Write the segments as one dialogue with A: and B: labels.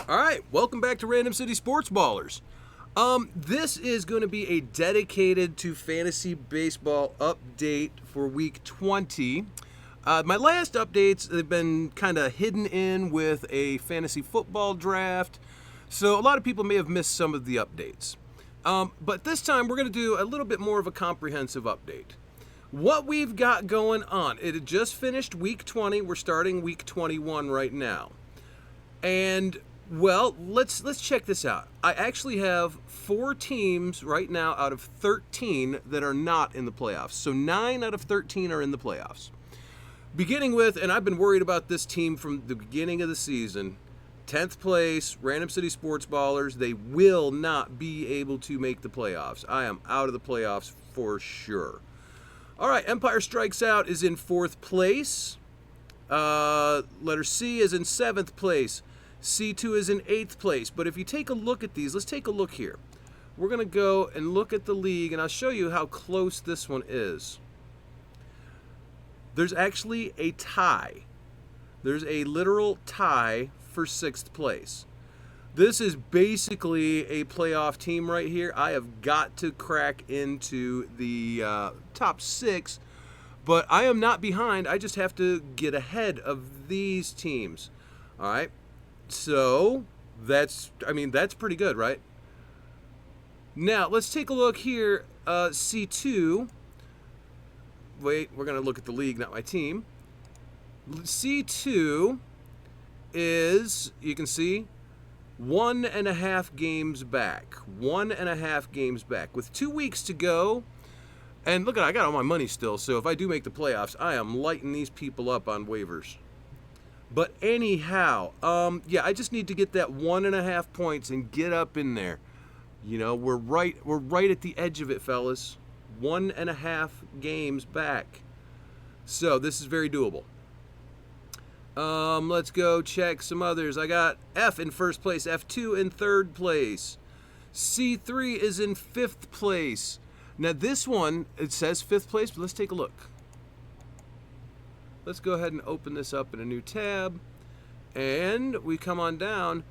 A: All right, welcome back to Random City Sports Ballers. This is going to be a dedicated to fantasy baseball update for week 20. My last updates have been kind of hidden in with a fantasy football draft, so a lot of people may have missed some of the updates. But this time we're going to do a little bit more of a comprehensive update. What we've got going on, it had just finished week 20. We're starting week 21 right now. And well, let's check this out. I actually have 4 teams right now out of 13 that are not in the playoffs. So 9 out of 13 are in the playoffs. Beginning with, and I've been worried about this team from the beginning of the season, 10th place, Random City Sports Ballers. They will not be able to make the playoffs. I am out of the playoffs for sure. All right, Empire Strikes Out is in 4th place. Letter C is in 7th place. C2 is in 8th place. But if you take a look at these, let's take a look here. We're going to go and look at the league, and I'll show you how close this one is. There's actually a tie. There's a literal tie for 6th place. This is basically a playoff team right here. I have got to crack into the top 6, but I am not behind. I just have to get ahead of these teams. All right. So that's pretty good, right? Now let's take a look here. C2. Wait, we're going to look at the league, not my team. C2 is, you can see, 1.5 games back. 1.5 games back. With 2 weeks to go, and look at, I got all my money still, so if I do make the playoffs, I am lighting these people up on waivers. But anyhow, I just need to get that 1.5 points and get up in there. You know, we're right at the edge of it, fellas. 1.5 games back. So this is very doable. Let's go check some others. I got F in 1st place, F2 in 3rd place. C3 is in 5th place. Now this one, it says 5th place, but let's take a look. Let's go ahead and open this up in a new tab. And we come on down.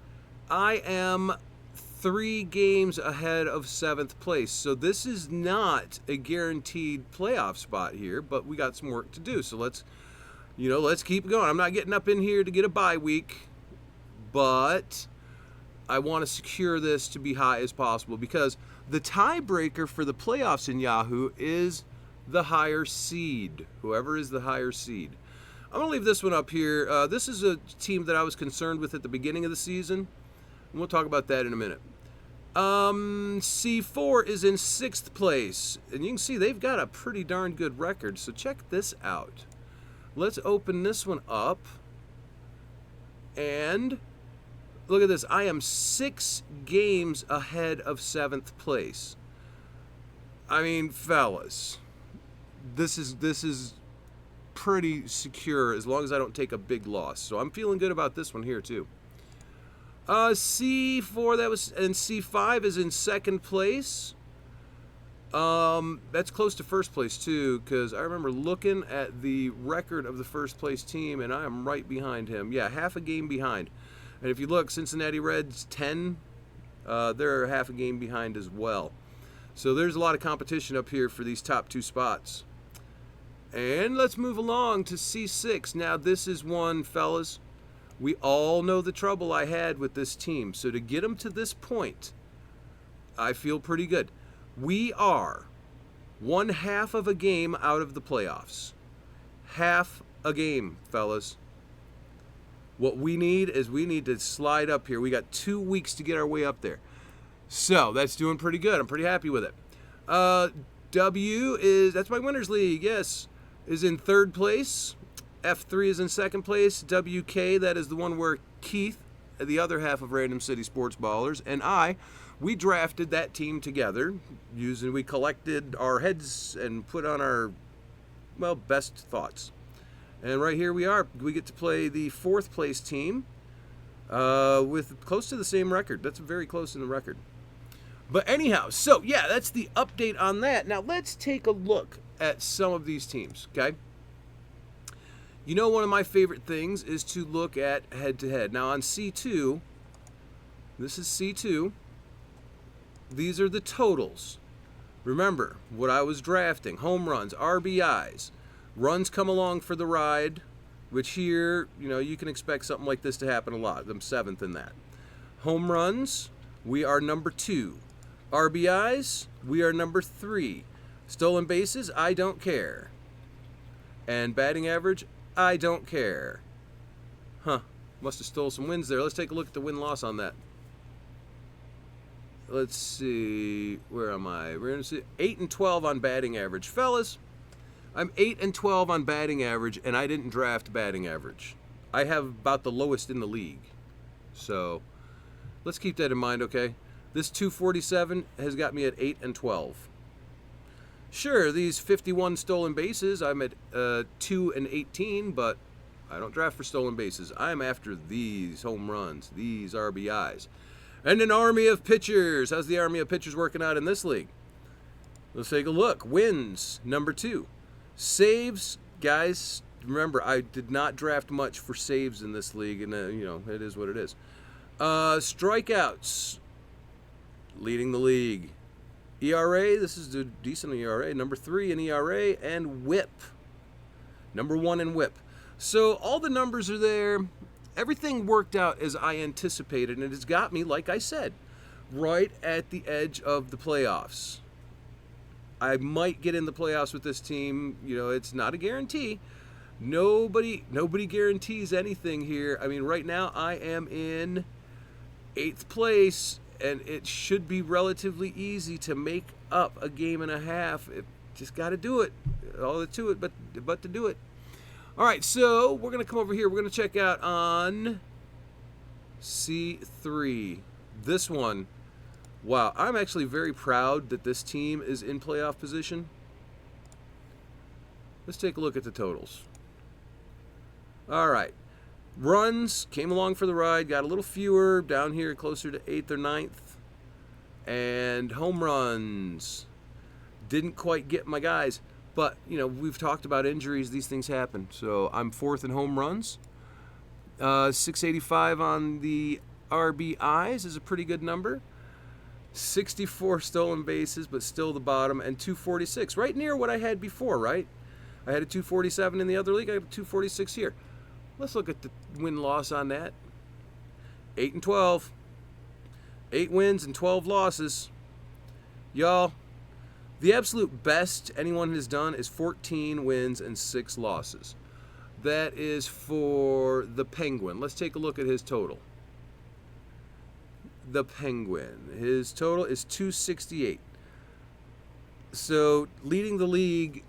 A: I am 3 games ahead of 7th place. So this is not a guaranteed playoff spot here, but we got some work to do. So let's keep going. I'm not getting up in here to get a bye week, but I want to secure this to be high as possible because the tiebreaker for the playoffs in Yahoo is the higher seed, whoever is the higher seed. I'm going to leave this one up here. This is a team that I was concerned with at the beginning of the season, and we'll talk about that in a minute. C4 is in 6th place, and you can see they've got a pretty darn good record, so check this out. Let's open this one up, and look at this. I am 6 games ahead of 7th place. I mean, fellas, this is pretty secure as long as I don't take a big loss. So I'm feeling good about this one here too. C4 and C5 is in 2nd place. That's close to 1st place too, because I remember looking at the record of the 1st place team, and I am right behind him. Yeah, half a game behind. And if you look, Cincinnati Reds 10, they're half a game behind as well. So there's a lot of competition up here for these top 2 spots. And let's move along to C6. Now this is one, fellas, we all know the trouble I had with this team. So to get them to this point, I feel pretty good. We are 1/2 of a game out of the playoffs. Half a game, fellas. What we need is we need to slide up here. We got 2 weeks to get our way up there. So that's doing pretty good. I'm pretty happy with it. W is, that's my winners league, yes, is in 3rd place. F3 is in 2nd place. WK, that is the one where Keith, the other half of Random City Sports Ballers, and we drafted that team together. We collected our heads and put on our, best thoughts. And right here we are. We get to play the 4th place team with close to the same record. That's very close in the record. But anyhow, so yeah, that's the update on that. Now let's take a look at some of these teams, okay? You know, one of my favorite things is to look at head-to-head. Now on C2, This is C2. These are the totals. Remember what I was drafting: home runs, RBIs, runs come along for the ride, which here, you can expect something like this to happen a lot. I'm 7th in that. Home runs, we are number 2. RBIs, we are number 3. Stolen bases, I don't care. And batting average, I don't care. Must have stole some wins there. Let's take a look at the win-loss on that. Let's see, where am I? We're going to see 8 and 12 on batting average. Fellas, I'm 8 and 12 on batting average, and I didn't draft batting average. I have about the lowest in the league. So let's keep that in mind, okay? This 247 has got me at 8 and 12. Sure, these 51 stolen bases, I'm at 2 and 18, but I don't draft for stolen bases. I'm after these home runs, these RBIs. And an army of pitchers. How's the army of pitchers working out in this league? Let's take a look. Wins, number 2. Saves, guys, remember, I did not draft much for saves in this league, and, it is what it is. Strikeouts, leading the league. ERA, this is a decent ERA. Number 3 in ERA, and WHIP. Number 1 in WHIP. So all the numbers are there. Everything worked out as I anticipated, and it has got me, like I said, right at the edge of the playoffs. I might get in the playoffs with this team. It's not a guarantee. Nobody guarantees anything here. I mean, right now I am in 8th place, and it should be relatively easy to make up a game and a half. Just got to do it. All to it, but to do it. All right, so we're going to come over here. We're going to check out on C3. This one, wow, I'm actually very proud that this team is in playoff position. Let's take a look at the totals. All right, runs came along for the ride, got a little fewer down here, closer to 8th or 9th. And home runs, didn't quite get my guys. But, we've talked about injuries. These things happen. So I'm 4th in home runs. 685 on the RBIs is a pretty good number. 64 stolen bases, but still the bottom. And 246, right near what I had before, right? I had a 247 in the other league. I have a 246 here. Let's look at the win-loss on that. 8 and 12. 8 wins and 12 losses. Y'all, the absolute best anyone has done is 14 wins and 6 losses. That is for the Penguin. Let's take a look at his total. The Penguin. His total is 268. So leading the league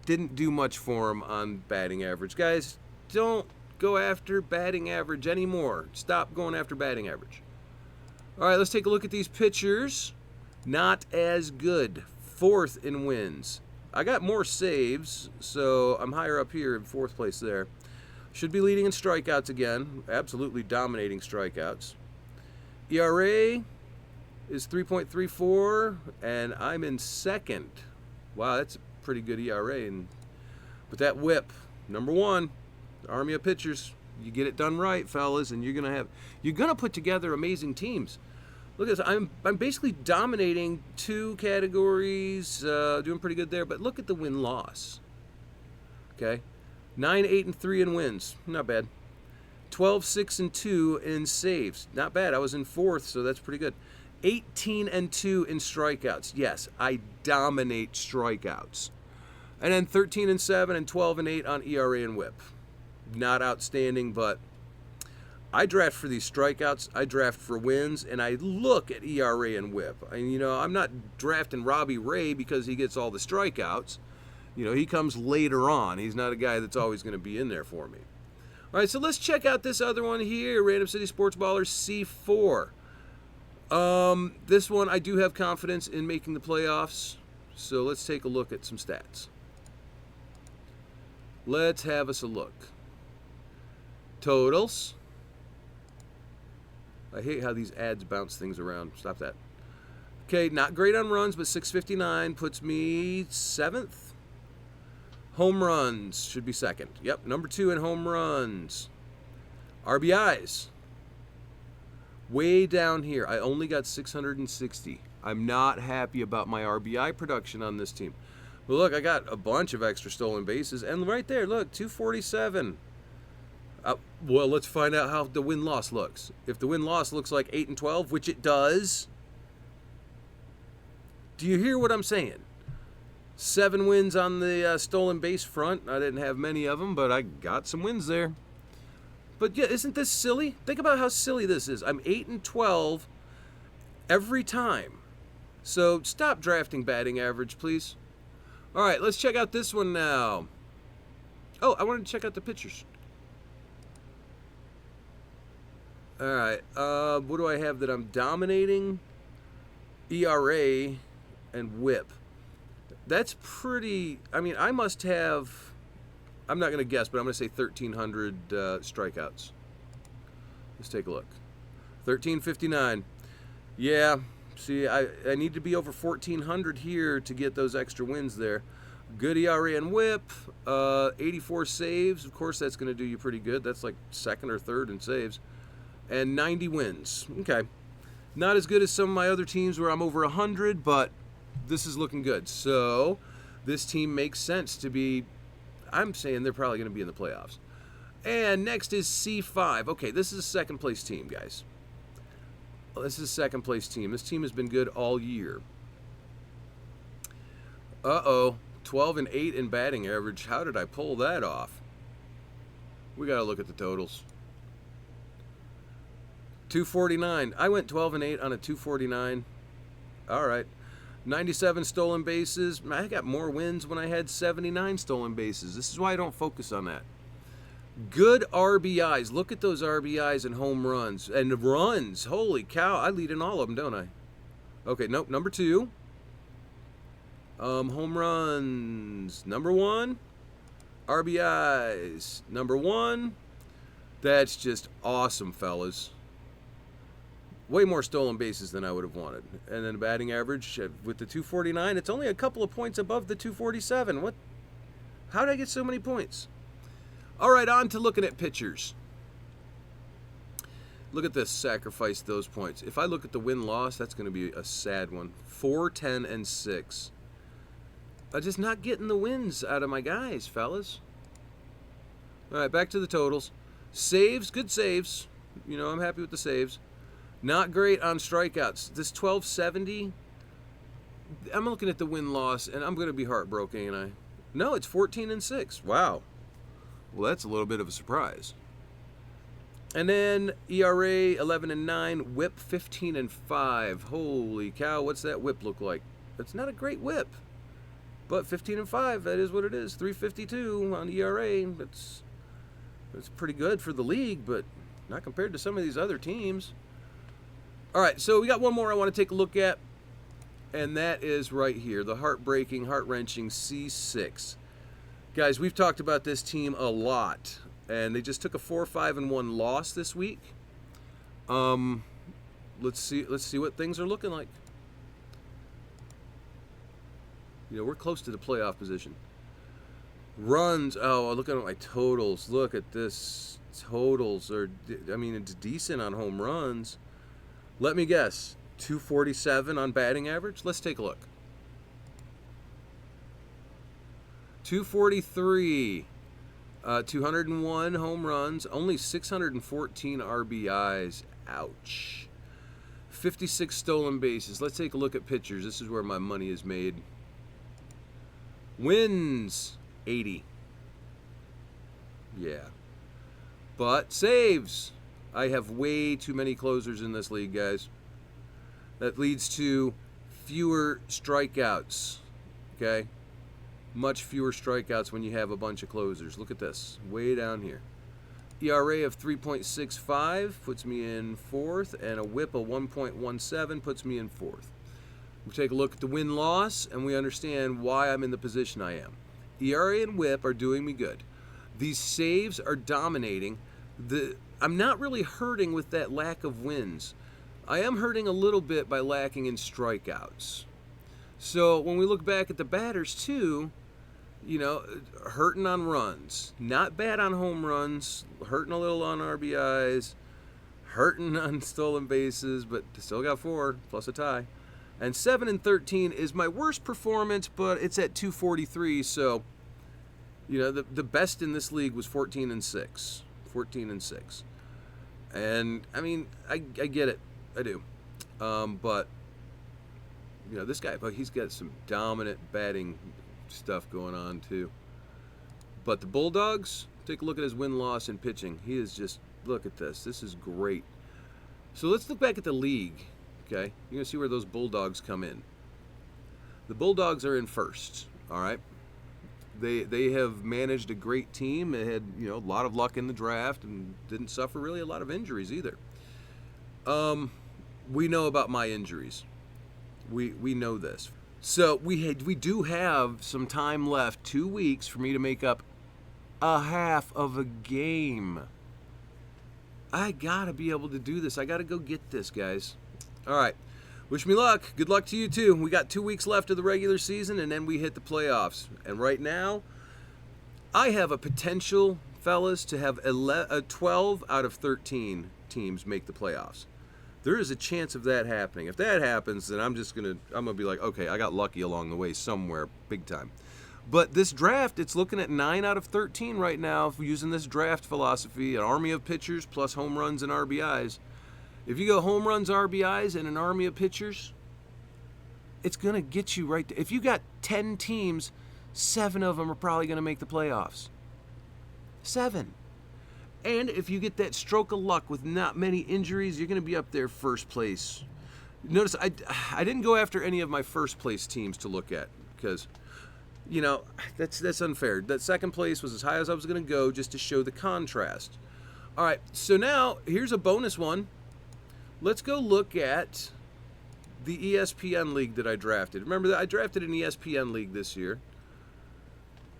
A: didn't do much for him on batting average. Guys, don't go after batting average anymore. Stop going after batting average. All right, let's take a look at these pitchers. Not as good. 4th in wins. I got more saves, so I'm higher up here in 4th place there. Should be leading in strikeouts again. Absolutely dominating strikeouts. ERA is 3.34, and I'm in 2nd. Wow, that's a pretty good ERA. But that WHIP, number 1, the army of pitchers. You get it done right, fellas, and you're gonna put together amazing teams. Look at this. I'm basically dominating 2 categories, doing pretty good there. But look at the win-loss. Okay, 9, 8, and 3 in wins, not bad. 12, 6, and 2 in saves, not bad. I was in 4th, so that's pretty good. 18 and 2 in strikeouts. Yes, I dominate strikeouts. And then 13 and 7 and 12 and 8 on ERA and WHIP. Not outstanding, but I draft for these strikeouts, I draft for wins, and I look at ERA and WHIP. I'm not drafting Robbie Ray because he gets all the strikeouts. He comes later on. He's not a guy that's always going to be in there for me. All right, so let's check out this other one here, Random City Sports Ballers C4. This one, I do have confidence in making the playoffs, so let's take a look at some stats. Let's have us a look. Totals. I hate how these ads bounce things around. Stop that. Okay, not great on runs, but 659 puts me 7th. Home runs should be 2nd. Yep, number 2 in home runs. RBIs. Way down here, I only got 660. I'm not happy about my RBI production on this team. Well, look, I got a bunch of extra stolen bases, and right there, look, 247. Well, let's find out how the win-loss looks. If the win-loss looks like 8 and 12, which it does, do you hear what I'm saying? 7 wins on the stolen base front. I didn't have many of them, but I got some wins there. But yeah, isn't this silly? Think about how silly this is. I'm 8 and 12 every time. So stop drafting batting average, please. All right, let's check out this one now. Oh, I wanted to check out the pitchers. All right, what do I have that I'm dominating? ERA and WHIP. That's pretty. I mean, I must have. I'm not going to guess, but I'm going to say 1,300 strikeouts. Let's take a look. 1,359. Yeah. See, I need to be over 1,400 here to get those extra wins there. Good ERA and WHIP. 84 saves. Of course, that's going to do you pretty good. That's like second or third in saves. And 90 wins. Okay. Not as good as some of my other teams where I'm over 100, but this is looking good. So this team makes sense to be. I'm saying they're probably going to be in the playoffs. And next is C5. Okay, this is a second place team, guys. This is a second place team. This team has been good all year. 12 and 8 in batting average. How did I pull that off? We got to look at the totals. 249. I went 12 and 8 on a 249. All right. 97 stolen bases. I got more wins when I had 79 stolen bases. This is why I don't focus on that. Good RBIs. Look at those RBIs and home runs. And runs. Holy cow. I lead in all of them, don't I? Okay, nope. Number 2. Home runs. Number 1. RBIs. Number 1. That's just awesome, fellas. Way more stolen bases than I would have wanted. And then batting average with the 249, it's only a couple of points above the 247. What? How did I get so many points? All right, on to looking at pitchers. Look at this, sacrifice those points. If I look at the win-loss, that's going to be a sad one. 4, 10, and 6. I'm just not getting the wins out of my guys, fellas. All right, back to the totals. Saves, good saves. You know, I'm happy with the saves. Not great on strikeouts. This 1270, I'm looking at the win-loss, and I'm going to be heartbroken, ain't I? No, it's 14 and 6. Wow. Well, that's a little bit of a surprise. And then ERA 11 and 9, WHIP 15 and 5. Holy cow, what's that WHIP look like? It's not a great WHIP, but 15 and 5, that is what it is. 352 on ERA. That's pretty good for the league, but not compared to some of these other teams. All right, so we got one more I want to take a look at, and that is right here, the heartbreaking, heart-wrenching C6. Guys, we've talked about this team a lot, and they just took a 4-5-1 loss this week. Let's see what things are looking like. You know, we're close to the playoff position. Runs, oh, look at my totals. Look at this. Totals are, I mean, it's decent on home runs. Let me guess, 247 on batting average? Let's take a look. 243, 201 home runs, only 614 RBIs. Ouch. 56 stolen bases. Let's take a look at pitchers. This is where my money is made. Wins, 80. Yeah. But saves. I have way too many closers in this league, guys. That leads to fewer strikeouts, okay? Much fewer strikeouts when you have a bunch of closers. Look at this, way down here. ERA of 3.65 puts me in 4th, and a WHIP of 1.17 puts me in 4th. We take a look at the win-loss, and we understand why I'm in the position I am. ERA and WHIP are doing me good. These saves are dominating. I'm not really hurting with that lack of wins. I am hurting a little bit by lacking in strikeouts. So when we look back at the batters too, you know, hurting on runs, not bad on home runs, hurting a little on RBIs, hurting on stolen bases, but still got 4 plus a tie. And 7-13 is my worst performance, but it's at 243. So, you know, the best in this league was 14-6. 14-6. And I mean, I get it, I do. But you know, this guy, he's got some dominant batting stuff going on too. But the Bulldogs, take a look at his win-loss in pitching. He is just, look at this. This is great. So let's look back at the league. Okay, you're gonna see where those Bulldogs come in. The Bulldogs are in first. All right. They have managed a great team. They had, you know, a lot of luck in the draft and didn't suffer really a lot of injuries either. We know about my injuries. We know this. So we do have some time left, 2 weeks for me to make up a half of a game. I gotta be able to do this. I gotta go get this, guys. All right. Wish me luck. Good luck to you too. We got 2 weeks left of the regular season, and then we hit the playoffs. And right now, I have a potential, fellas, to have 12 out of 13 teams make the playoffs. There is a chance of that happening. If that happens, then I'm gonna be like, okay, I got lucky along the way somewhere, big time. But this draft, it's looking at 9 out of 13 right now, using this draft philosophy, an army of pitchers plus home runs and RBIs. If you go home runs, RBIs, and an army of pitchers, it's going to get you right there. If you got 10 teams, 7 of them are probably going to make the playoffs. 7. And if you get that stroke of luck with not many injuries, you're going to be up there first place. Notice I didn't go after any of my first place teams to look at because, you know, that's unfair. That second place was as high as I was going to go just to show the contrast. All right, so now here's a bonus one. Let's go look at the ESPN league that I drafted. Remember that I drafted an ESPN league this year.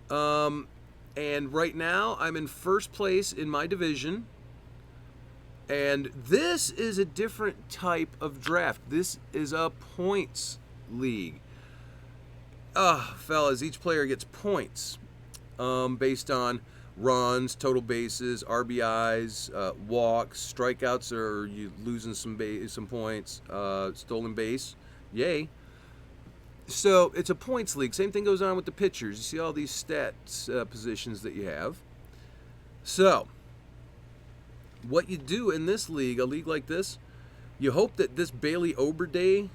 A: And right now I'm in first place in my division. And this is a different type of draft. This is a points league. Fellas, each player gets points based on runs, total bases, RBIs, walks, strikeouts, or you losing some points, stolen base, yay. So it's a points league. Same thing goes on with the pitchers. You see all these stats positions that you have. So what you do in this league, a league like this, you hope that this Bailey Ober day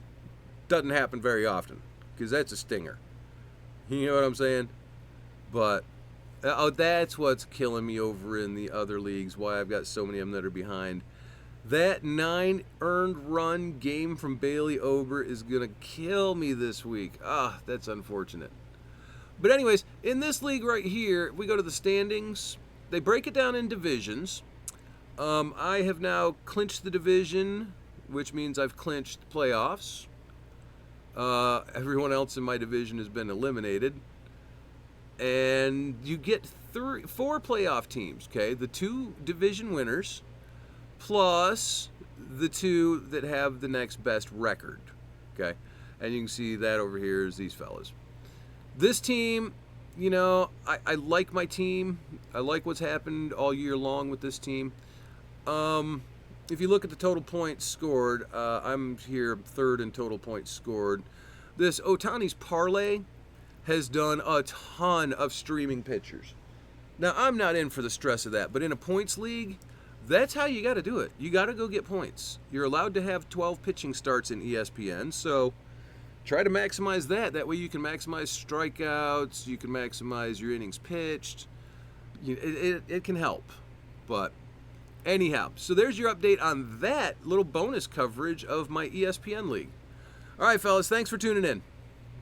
A: doesn't happen very often because that's a stinger. You know what I'm saying? But that's what's killing me over in the other leagues, why I've got so many of them that are behind. That 9 earned run game from Bailey Ober is going to kill me this week. That's unfortunate. But anyways, in this league right here, we go to the standings. They break it down in divisions. I have now clinched the division, which means I've clinched the playoffs. Everyone else in my division has been eliminated. And you get 4 playoff teams, okay? The 2 division winners plus the 2 that have the next best record, okay? And you can see that over here is these fellas. This team, you know, I like my team. I like what's happened all year long with this team. If you look at the total points scored, I'm here 3rd in total points scored. This Ohtani's parlay has done a ton of streaming pitchers. Now, I'm not in for the stress of that, but in a points league, that's how you got to do it. You got to go get points. You're allowed to have 12 pitching starts in ESPN, so try to maximize that. That way you can maximize strikeouts, you can maximize your innings pitched. It can help. But anyhow, so there's your update on that little bonus coverage of my ESPN league. All right, fellas, thanks for tuning in.